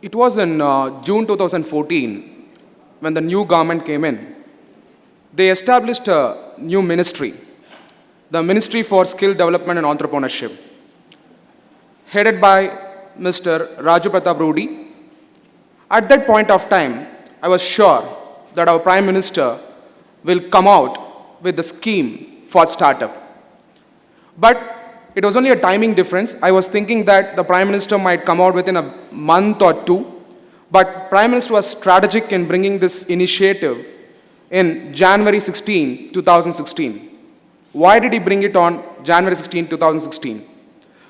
It was in June 2014 when the new government came in. They established a new ministry, the Ministry for Skill Development and Entrepreneurship, headed by Mr. Raju Pratap Rudy. At that point of time, I was sure that our Prime Minister will come out with the scheme for startup. But it was only a timing difference. I was thinking that the Prime Minister might come out within a month or two, but Prime Minister was strategic in bringing this initiative in January 16, 2016. Why did he bring it on January 16, 2016?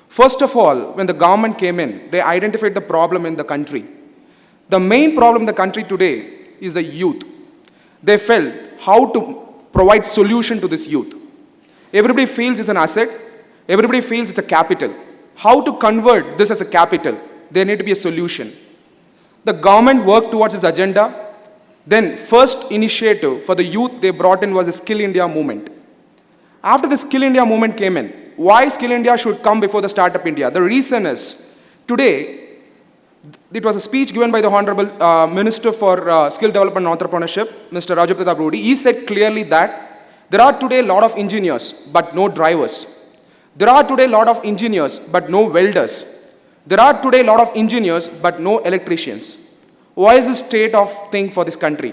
First of all, when the government came in, they identified the problem in the country. The main problem in the country today is the youth. They felt how to provide solution to this youth. Everybody feels it's an asset. Everybody feels it's a capital. How to convert this as a capital? There need to be a solution. The government worked towards its agenda. Then first initiative for the youth they brought in was the Skill India movement. After the Skill India movement came in, why Skill India should come before the Startup India? The reason is, today, it was a speech given by the Honorable Minister for Skill Development and Entrepreneurship, Mr. Raju Pratap Rudy. He said clearly that there are today a lot of engineers, but no drivers. There are today a lot of engineers, but no welders. There are today a lot of engineers, but no electricians. Why is this state of thing for this country?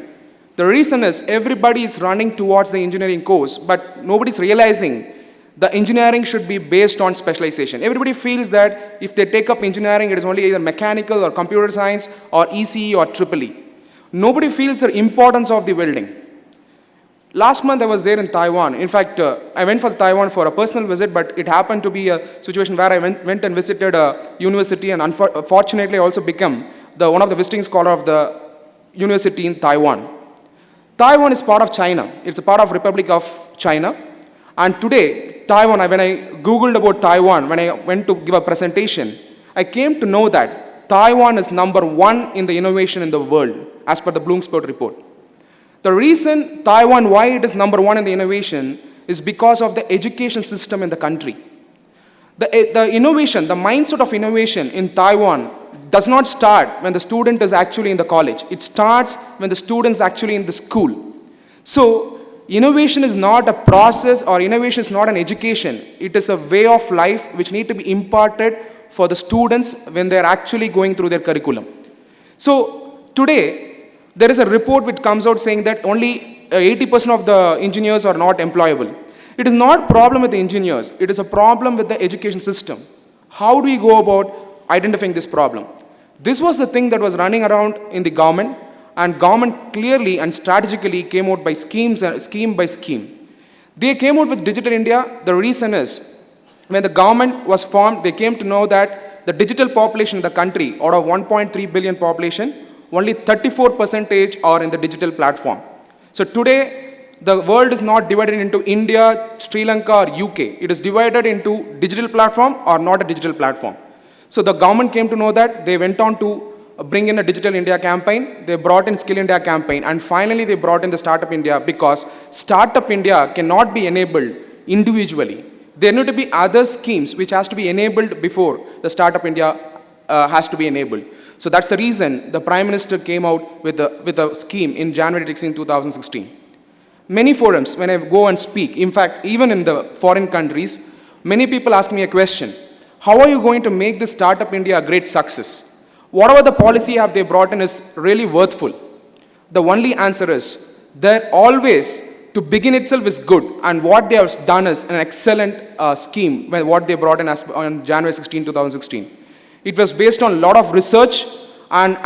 The reason is everybody is running towards the engineering course, but nobody's realizing the engineering should be based on specialization. Everybody feels that if they take up engineering, it is only either mechanical or computer science or ECE or EEE. Nobody feels the importance of the welding. Last month I was there in Taiwan. In fact, I went for Taiwan for a personal visit, but it happened to be a situation where I went and visited a university, and unfortunately I also became one of the visiting scholars of the university in Taiwan. Taiwan is part of China. It's a part of Republic of China. And today, Taiwan, when I Googled about Taiwan, when I went to give a presentation, I came to know that Taiwan is #1 in the innovation in the world, as per the Bloomberg report. The reason Taiwan, why it is #1 in the innovation, is because of the education system in the country. The innovation, the mindset of innovation in Taiwan does not start when the student is actually in the college. It starts when the student is actually in the school. So, innovation is not a process, or innovation is not an education. It is a way of life which need to be imparted for the students when they are actually going through their curriculum. So, today, there is a report which comes out saying that only 80% of the engineers are not employable. It is not a problem with the engineers. It is a problem with the education system. How do we go about identifying this problem? This was the thing that was running around in the government, and government clearly and strategically came out by scheme by scheme. They came out with Digital India. The reason is, when the government was formed, they came to know that the digital population in the country, out of 1.3 billion population, only 34% are in the digital platform. So today, the world is not divided into India, Sri Lanka or UK. It is divided into digital platform or not a digital platform. So the government came to know that. They went on to bring in a Digital India campaign. They brought in Skill India campaign, and finally they brought in the Startup India, because Startup India cannot be enabled individually. There need to be other schemes which has to be enabled before the Startup India has to be enabled. So that's the reason the Prime Minister came out with a scheme in January 16, 2016. Many forums, when I go and speak, in fact, even in the foreign countries, many people ask me a question: how are you going to make this Startup India a great success? Whatever the policy have they brought in is really worthful. The only answer is that always to begin itself is good, and what they have done is an excellent scheme, what they brought in on January 16, 2016. It was based on a lot of research, and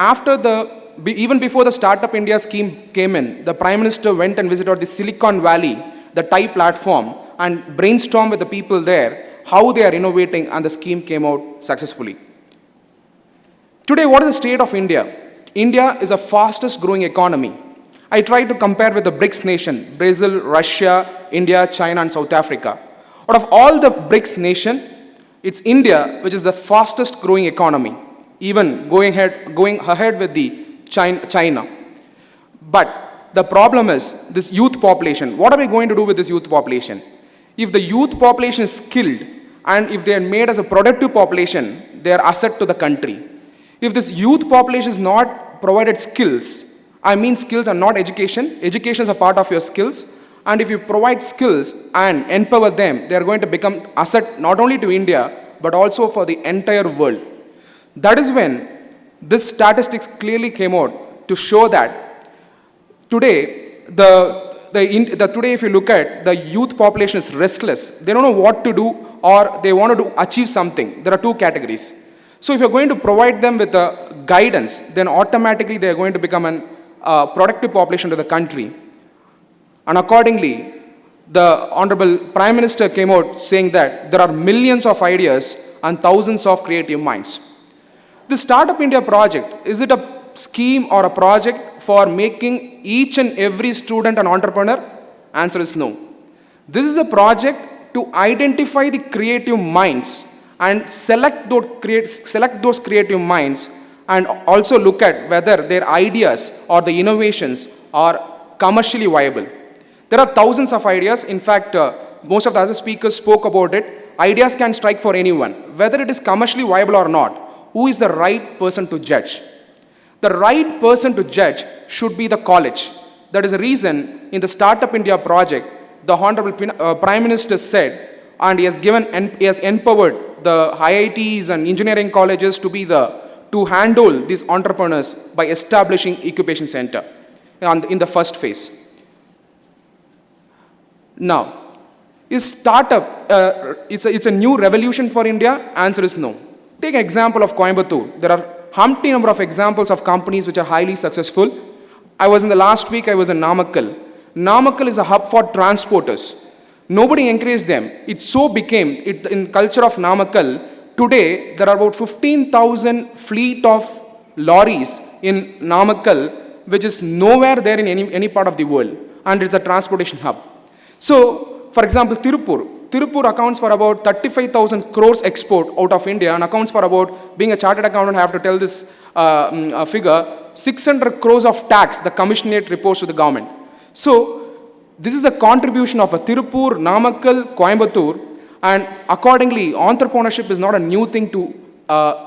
even before the Startup India scheme came in, the Prime Minister went and visited the Silicon Valley, the TIE platform, and brainstormed with the people there how they are innovating, and the scheme came out successfully. Today, what is the state of India? India is the fastest growing economy. I try to compare with the BRICS nation: Brazil, Russia, India, China, and South Africa. Out of all the BRICS nation, it's India which is the fastest growing economy, even going ahead with the China. But the problem is this youth population. What are we going to do with this youth population? If the youth population is skilled, and if they are made as a productive population, they are asset to the country. If this youth population is not provided skills, I mean skills are not education. Education is a part of your skills. And if you provide skills and empower them, they are going to become asset not only to India, but also for the entire world. That is when this statistics clearly came out to show that today, today if you look at the youth population is restless. They don't know what to do or they want to achieve something. There are two categories. So if you're going to provide them with a guidance, then automatically they are going to become a productive population to the country. And accordingly, the Honorable Prime Minister came out saying that there are millions of ideas and thousands of creative minds. The Startup India project, is it a scheme or a project for making each and every student an entrepreneur? Answer is no. This is a project to identify the creative minds and select those creative minds and also look at whether their ideas or the innovations are commercially viable. There are thousands of ideas. In fact, most of the other speakers spoke about it. Ideas can strike for anyone. Whether it is commercially viable or not, who is the right person to judge? The right person to judge should be the college. That is the reason in the Startup India project, the Honorable Prime Minister said, and he has empowered the IITs and engineering colleges to handle these entrepreneurs by establishing incubation center in the first phase. Now, is startup, it's a new revolution for India? Answer is no. Take an example of Coimbatore. There are humpty number of examples of companies which are highly successful. I was in the last week, I was in Namakkal. Namakkal is a hub for transporters. Nobody encouraged them. It so became, in culture of Namakkal, today there are about 15,000 fleet of lorries in Namakkal, which is nowhere there in any part of the world. And it's a transportation hub. So, for example, Tirupur accounts for about 35,000 crores export out of India and accounts for about, being a chartered accountant, I have to tell this figure, 600 crores of tax the commissionerate reports to the government. So, this is the contribution of a Tirupur, Namakkal, Coimbatore, and accordingly, entrepreneurship is not a new thing to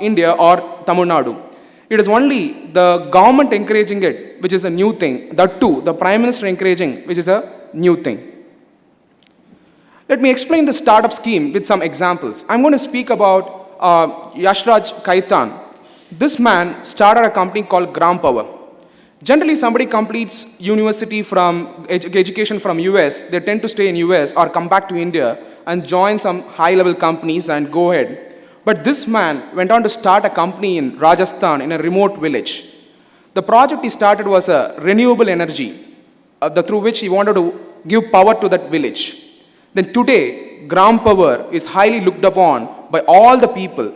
India or Tamil Nadu. It is only the government encouraging it, which is a new thing. That too, the Prime Minister encouraging, which is a new thing. Let me explain the startup scheme with some examples. I'm going to speak about Yashraj Kaitan. This man started a company called Gram Power. Generally, somebody completes university from education from US, they tend to stay in US or come back to India and join some high-level companies and go ahead. But this man went on to start a company in Rajasthan in a remote village. The project he started was a renewable energy, through which he wanted to give power to that village. Then today, Gram Power is highly looked upon by all the people.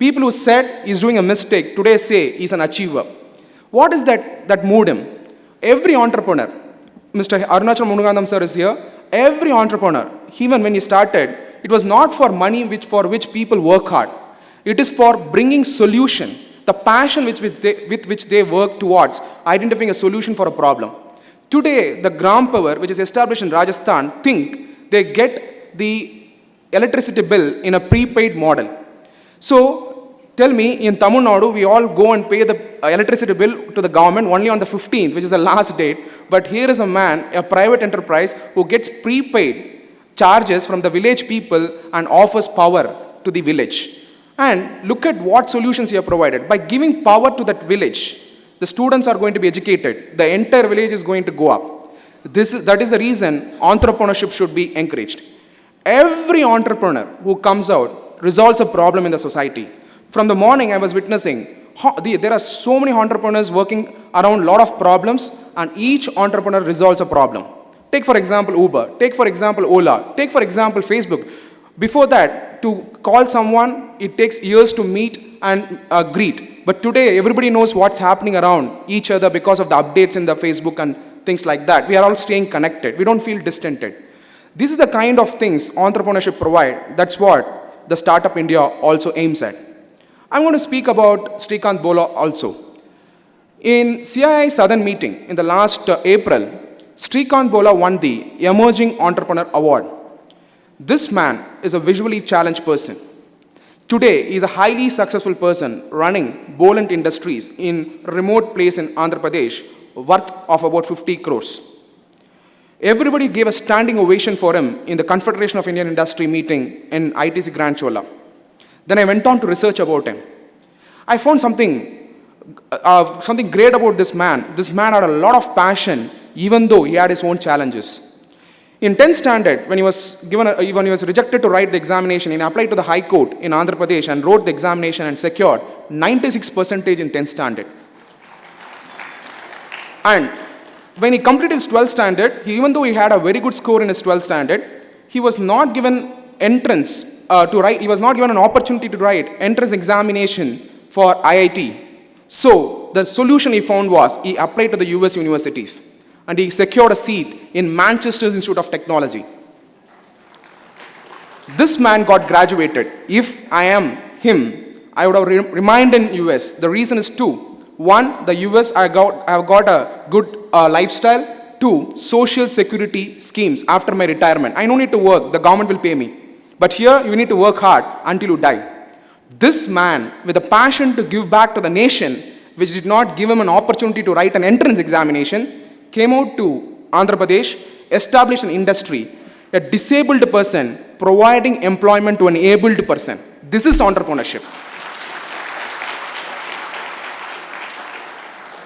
People who said he's doing a mistake, today say he's an achiever. What is that moved him? Every entrepreneur, Mr. Arunachal Munugandam sir is here, every entrepreneur, even when he started, it was not for money for which people work hard. It is for bringing solution, the passion with which they work towards identifying a solution for a problem. Today, the Gram Power, which is established in Rajasthan, think they get the electricity bill in a prepaid model. So, tell me, in Tamil Nadu, we all go and pay the electricity bill to the government only on the 15th, which is the last date. But here is a man, a private enterprise, who gets prepaid charges from the village people and offers power to the village. And look at what solutions he have provided. By giving power to that village, the students are going to be educated. The entire village is going to go up. That is the reason entrepreneurship should be encouraged. Every entrepreneur who comes out resolves a problem in the society. From the morning I was witnessing, there are so many entrepreneurs working around a lot of problems, and each entrepreneur resolves a problem. Take for example Uber, take for example Ola, take for example Facebook. Before that, to call someone, it takes years to meet and greet. But today, everybody knows what's happening around each other because of the updates in the Facebook and things like that. We are all staying connected. We don't feel distanted. This is the kind of things entrepreneurship provide. That's what the Startup India also aims at. I'm going to speak about Srikanth Bola also. In CII Southern meeting in the last April, Srikanth Bola won the Emerging Entrepreneur Award. This man is a visually challenged person. Today, he is a highly successful person running Bolent Industries in a remote place in Andhra Pradesh, worth of about 50 crores. Everybody gave a standing ovation for him in the Confederation of Indian Industry meeting in ITC Grand Chola. Then I went on to research about him. I found something great about this man. This man had a lot of passion, even though he had his own challenges. In 10th standard, when he was rejected to write the examination, he applied to the High Court in Andhra Pradesh and wrote the examination and secured 96% in 10th standard. And when he completed his 12th standard, even though he had a very good score in his 12th standard, he was not given entrance to write, he was not given an opportunity to write entrance examination for IIT. So, the solution he found was, he applied to the US universities and he secured a seat in Manchester Institute of Technology. This man got graduated. If I am him, I would have remained in US. The reason is two. One, the US have got a good lifestyle. Two, social security schemes after my retirement. I don't need to work, the government will pay me. But here, you need to work hard until you die. This man, with a passion to give back to the nation, which did not give him an opportunity to write an entrance examination, came out to Andhra Pradesh, established an industry, a disabled person providing employment to an abled person. This is entrepreneurship.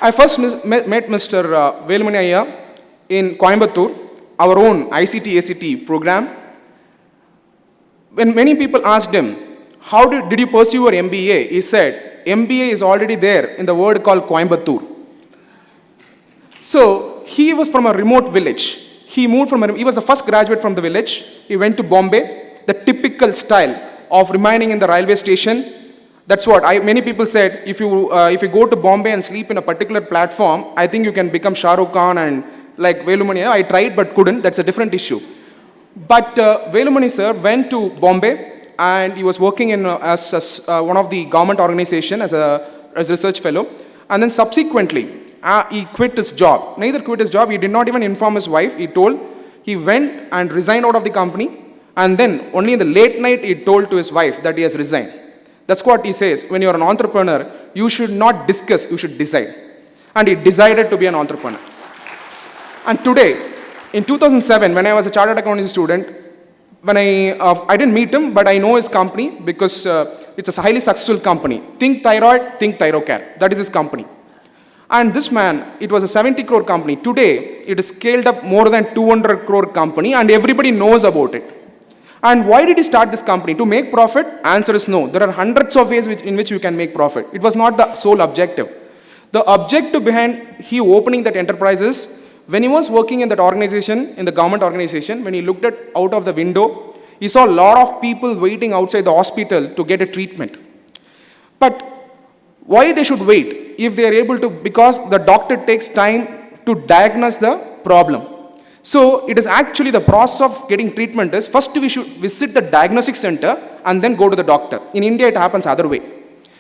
I first met Mr. Velumani Ayya in Coimbatore, our own ICTACT program. When many people asked him, how did you pursue your MBA? He said, MBA is already there in the word called Coimbatore. So, he was from a remote village. He was the first graduate from the village. He went to Bombay, the typical style of remaining in the railway station. That's what many people said, if you go to Bombay and sleep in a particular platform, I think you can become Shah Rukh Khan and like Velumani. I tried but couldn't, that's a different issue. But Velumani sir went to Bombay and he was working in as one of the government organization as a research fellow. And then subsequently, he quit his job. Neither quit his job, he did not even inform his wife. He went and resigned out of the company. And then only in the late night, he told to his wife that he has resigned. That's what he says. When you're an entrepreneur, you should not discuss, you should decide. And he decided to be an entrepreneur. And today, in 2007, when I was a chartered accountancy student, when I didn't meet him, but I know his company because it's a highly successful company. Think Thyroid, Think Thyrocare. That is his company. And this man, it was a 70 crore company. Today, it is scaled up more than 200 crore company and everybody knows about it. And why did he start this company? To make profit? Answer is no. There are hundreds of ways in which you can make profit. It was not the sole objective. The objective behind he opening that enterprise is, when he was working in that organization, in the government organization, when he looked out of the window, he saw a lot of people waiting outside the hospital to get a treatment. But why they should wait if they are able to? Because the doctor takes time to diagnose the problem. So it is actually the process of getting treatment is, first we should visit the diagnostic center and then go to the doctor. In India it happens other way.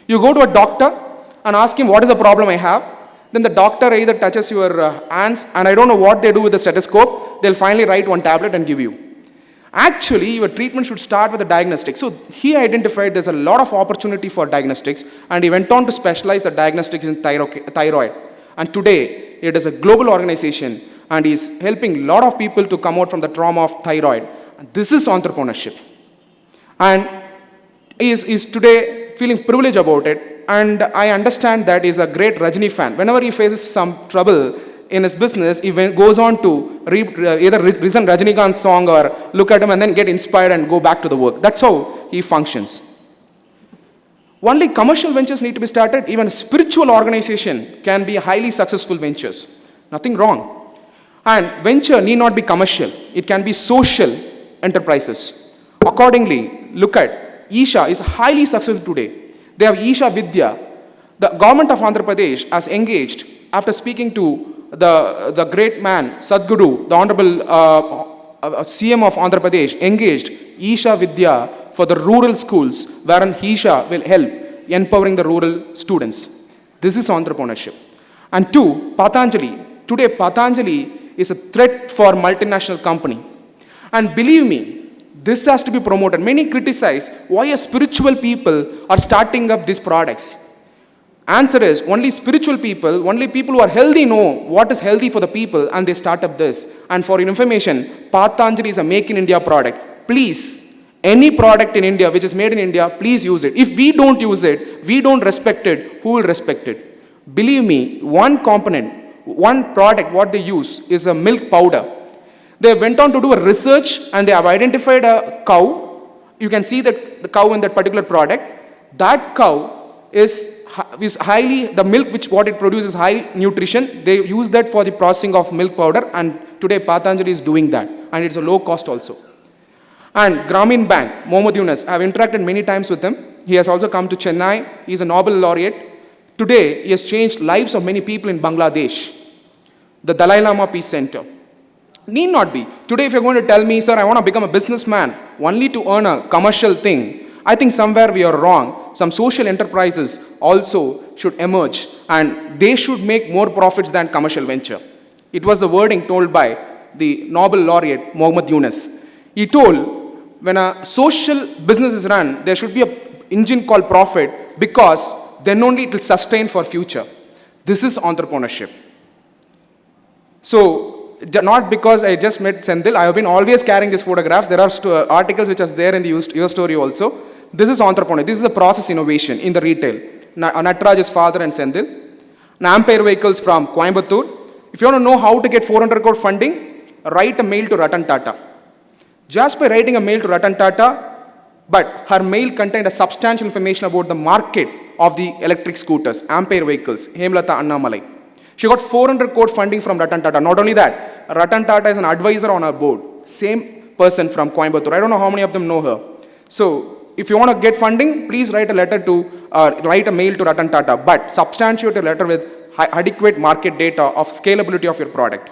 You go to a doctor and ask him what is the problem I have. Then the doctor either touches your hands and I don't know what they do with the stethoscope. They'll finally write one tablet and give you. Actually your treatment should start with the diagnostics. So he identified there's a lot of opportunity for diagnostics and he went on to specialize the diagnostics in thyroid. And today it is a global organization and is helping a lot of people to come out from the trauma of thyroid. And this is entrepreneurship. And he is today feeling privileged about it. And I understand that he's a great Rajini fan. Whenever he faces some trouble in his business, he goes on to either listen Rajinikanth's song or look at him and then get inspired and go back to the work. That's how he functions. Only commercial ventures need to be started. Even a spiritual organization can be highly successful ventures. Nothing wrong. And venture need not be commercial. It can be social enterprises. Accordingly, look at Isha is highly successful today. They have Isha Vidya. The government of Andhra Pradesh has engaged, after speaking to the great man, Sadhguru, the Honorable CM of Andhra Pradesh, engaged Isha Vidya for the rural schools, wherein Isha will help empowering the rural students. This is entrepreneurship. And two, Patanjali. Today, Patanjali is a threat for multinational company. And believe me, This has to be promoted. Many criticize why a spiritual people are starting up these products. Answer is, only spiritual people, only people who are healthy know what is healthy for the people and they start up this. And for your information, Patanjali is a make in India product. Please, any product in India which is made in India, please use it. If we don't use it, we don't respect it, who will respect it? Believe me, one component, one product what they use is a milk powder. They went on to do a research and they have identified a cow. You can see that the cow in that particular product. That cow is highly, the milk which what it produces is high nutrition. They use that for the processing of milk powder, and today Patanjali is doing that, and it's a low cost also. And Grameen Bank, Mohammad Yunus, I have interacted many times with him. He has also come to Chennai. He is a Nobel laureate. Today, he has changed lives of many people in Bangladesh. The Dalai Lama Peace Center. Need not be. Today, if you're going to tell me, sir, I want to become a businessman only to earn a commercial thing, I think somewhere we are wrong. Some social enterprises also should emerge and they should make more profits than commercial venture. It was the wording told by the Nobel laureate Mohammad Yunus. He told, when a social business is run, there should be an engine called profit, because then only it will sustain for future. This is entrepreneurship. So, not because I just met Sendil, I have been always carrying these photographs. There are articles which are there in your story also. This is entrepreneur. This is a process innovation in the retail. Natraj's father and Sendil. Ampere Vehicles from Coimbatore. If you want to know how to get 400 crore funding, write a mail to Ratan Tata. Just by writing a mail to Ratan Tata, but her mail contained a substantial information about the market of the electric scooters, Ampere Vehicles, Hemlata Annamalai. She got 400 crore funding from Ratan Tata. Not only that, Ratan Tata is an advisor on her board. Same person from Coimbatore. I don't know how many of them know her. So, if you want to get funding, please write a mail to Ratan Tata, but substantiate a letter with adequate market data of scalability of your product.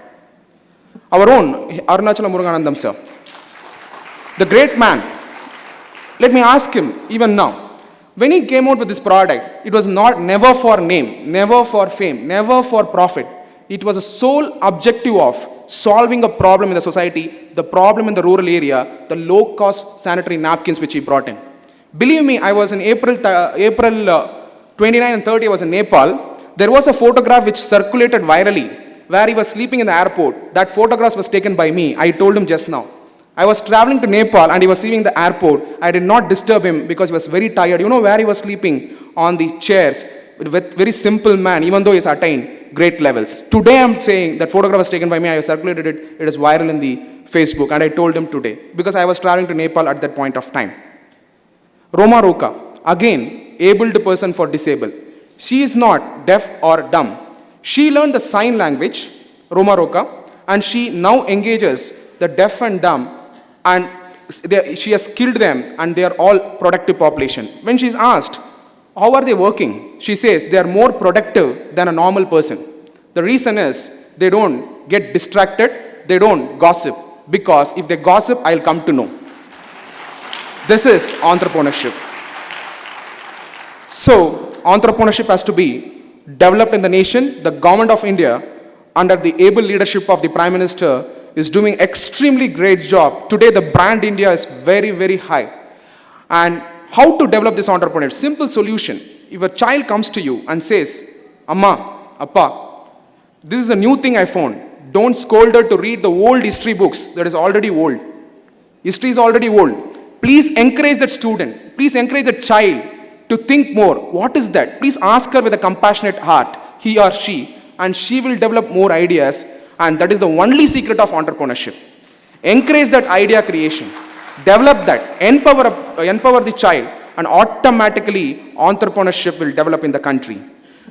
Our own Arunachala Muruganandam sir, the great man. Let me ask him even now. When he came out with this product, it was never for name, never for fame, never for profit. It was a sole objective of solving a problem in the society, the problem in the rural area, the low-cost sanitary napkins which he brought in. Believe me, I was in April 29 and 30, I was in Nepal. There was a photograph which circulated virally where he was sleeping in the airport. That photograph was taken by me. I told him just now. I was traveling to Nepal and he was sleeping in the airport. I did not disturb him because he was very tired. You know where he was sleeping? On the chairs with very simple man, even though he has attained great levels. Today I'm saying that photograph was taken by me. I circulated it. It is viral in the Facebook, and I told him today because I was traveling to Nepal at that point of time. Roma Roka, again, abled person for disabled. She is not deaf or dumb. She learned the sign language, Roma Roka, and she now engages the deaf and dumb, and she has skilled them, and they are all productive population. When she is asked, how are they working? She says they are more productive than a normal person. The reason is they don't get distracted, they don't gossip, because if they gossip, I'll come to know. This is entrepreneurship. So, entrepreneurship has to be developed in the nation. The government of India, under the able leadership of the Prime Minister, is doing extremely great job. Today, the brand India is very, very high. And how to develop this entrepreneur? Simple solution. If a child comes to you and says, Amma, Appa, this is a new thing I found. Don't scold her to read the old history books. That is already old. History is already old. Please encourage that student. Please encourage that child to think more. What is that? Please ask her with a compassionate heart, he or she, and she will develop more ideas. And that is the only secret of entrepreneurship. Encourage that idea creation. Develop that. Empower the child, and automatically entrepreneurship will develop in the country.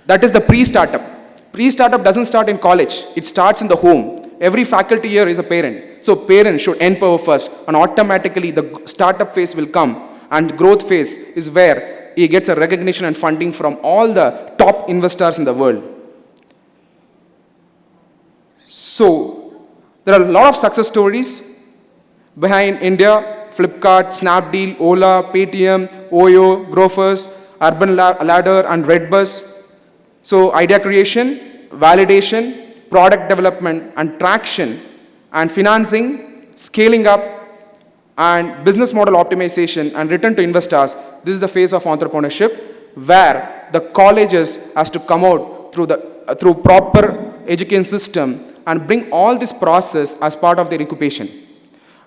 That is the pre-startup. Pre-startup doesn't start in college. It starts in the home. Every faculty here is a parent. So parents should empower first, and automatically the startup phase will come, and growth phase is where he gets a recognition and funding from all the top investors in the world. So there are a lot of success stories behind India: Flipkart, Snapdeal, Ola, Paytm, Oyo, Grofers, Urban Ladder, and Redbus. So idea creation, validation, product development and traction, and financing, scaling up, and business model optimization and return to investors. This is the phase of entrepreneurship where the colleges has to come out through proper education system and bring all this process as part of their incubation.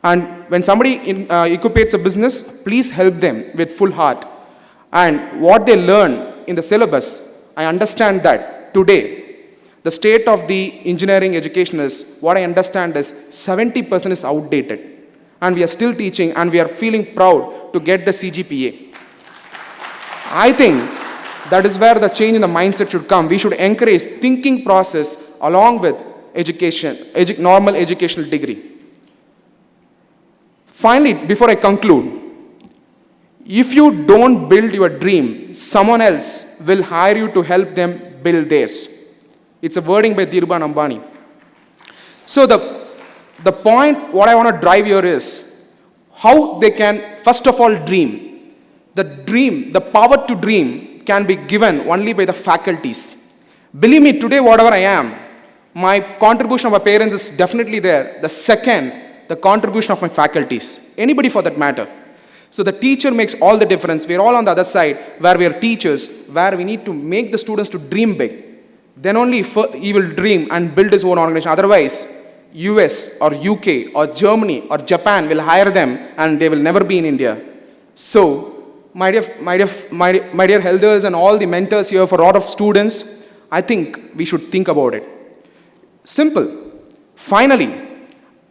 And when somebody incubates a business, please help them with full heart. And what they learn in the syllabus, I understand that today, the state of the engineering education is, what I understand is 70% is outdated. And we are still teaching and we are feeling proud to get the CGPA. I think that is where the change in the mindset should come. We should encourage thinking process along with education, normal educational degree. Finally, before I conclude, if you don't build your dream, someone else will hire you to help them build theirs. It's a wording by Dhirubhai Ambani. So the point what I want to drive here is how they can first of all dream. The power to dream can be given only by the faculties. Believe me, today whatever I am, my contribution of my parents is definitely there. The second, the contribution of my faculties, anybody for that matter. So the teacher makes all the difference. We're all on the other side where we are teachers, where we need to make the students to dream big. Then only he will dream and build his own organization. Otherwise, US or UK or Germany or Japan will hire them and they will never be in India. So, my dear elders and all the mentors here for a lot of students, I think we should think about it. Simple. Finally,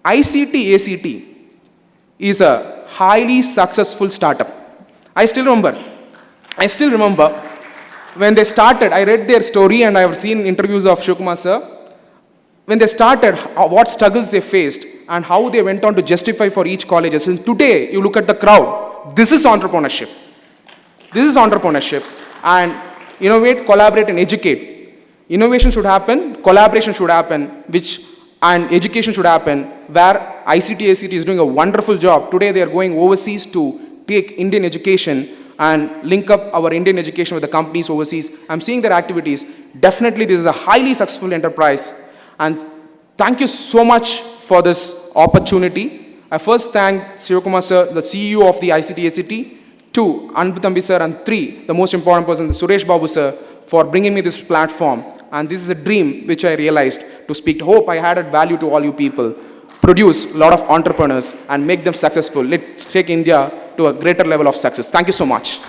ICTACT is a highly successful startup. I still remember when they started, I read their story and I have seen interviews of Sathya Kumar sir. When they started, what struggles they faced and how they went on to justify for each college. And today, you look at the crowd, this is entrepreneurship. This is entrepreneurship. And innovate, collaborate and educate. Innovation should happen, collaboration should happen, and education should happen, where ICTACT is doing a wonderful job. Today they are going overseas to take Indian education and link up our Indian education with the companies overseas. I'm seeing their activities. Definitely this is a highly successful enterprise. And thank you so much for this opportunity. I first thank Sathya Kumar sir, the CEO of the ICTACT, 2, Anbuthambi sir, and 3, the most important person, the Suresh Babu sir, for bringing me this platform. And this is a dream which I realized to speak. Hope I added value to all you people. Produce a lot of entrepreneurs and make them successful. Let's take India to a greater level of success. Thank you so much.